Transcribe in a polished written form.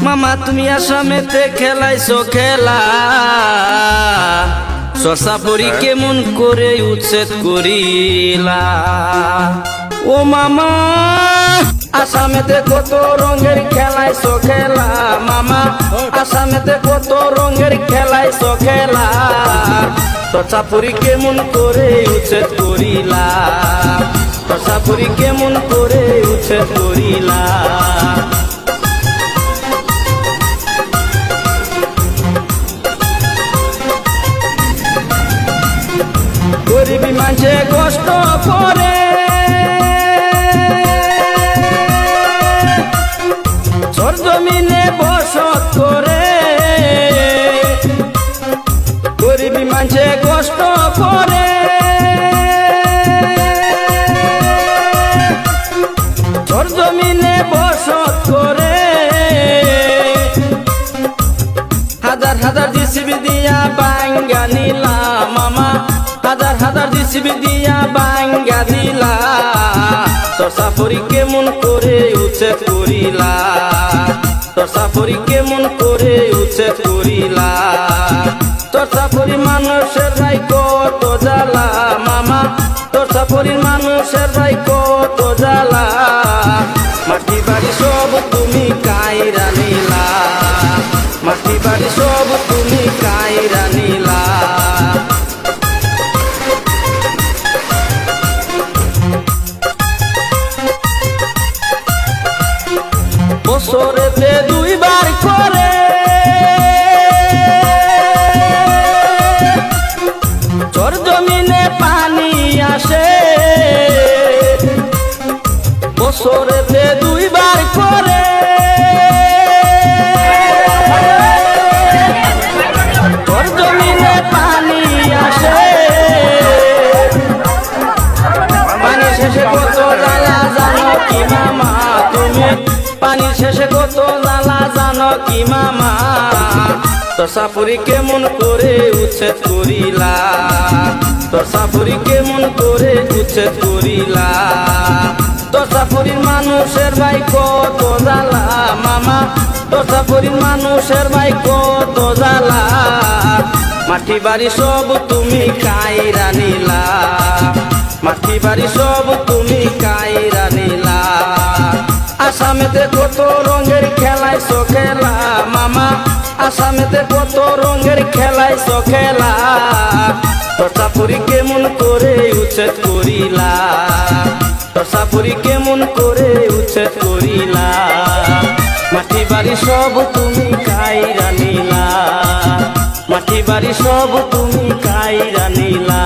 মামা তুমি আসামেতে খেলাইছো খেলা সরসাপুরি কেমন করে উচ্ছেদ করিলা ও মামা আসামেতে কত রঙের খেলাইছো খেলা মামা আসামেতে কত রঙের খেলাইছো খেলা সরসাপুরি কেমন করে উচ্ছেদ করিলা সরসাপুরি কেমন করে উচ্ছেদ করিলা গরিবী মানুষে কষ্ট করে সরজমিনে বসত করে গরিবী মানুষে কষ্ট করে সরজমিনে বসত করে হাজার হাজার জিসিবি দিয়া বাঙ্গা নিলা মামা হাজার হাজার জিসিবি দিয়া বাঙ্গা দিলা সরসাপুরি কেমন করে উচ্ছেদ করিলা সরসাপুরি কেমন করে উচ্ছেদ করিলা সরসাপুরি মানুষের রাই কত জ্বালা মামা সরসাপুরির মানুষের রাই কত জ্বালা মাটি বাড়ি সব তুমি কাইরা নিলা মাটি বাড়ি সব তুমি কাইরা নিলা বছরেতে দুইবার করে সরজমিনে পানি আসে বছরেতে দুইবার করে সরজমিনে পানি আসে পানি শেষে কত জ্বালা জানো কি মামা তুমি পানি শেষে কত জ্বালা জানো কি মামা সরসাপুরি কেমন করে উচ্ছেদ করিলা সরসাপুরি কেমন করে উচ্ছেদ করিলা সরসাপুরির মানুষের ভাই কত জ্বালা মামা সরসাপুরির মানুষের ভাই কত জ্বালা মাটি বাড়ি সব তুমি কাইরা নিলা মাটি বাড়ি সব তুমি কাইরা নিলা আসামেতে কত রঙের খেলাইছো খেলা মামা আসামেতে কত রঙের খেলাইছো খেলা সরসাপুরি কেমন করে উচ্ছেদ করিলা সরসাপুরি কেমন করে উচ্ছেদ করিলা মাটি বাড়ি সব তুমি কাইরা নিলা মাটি বাড়ি সব তুমি কাইরা নিলা।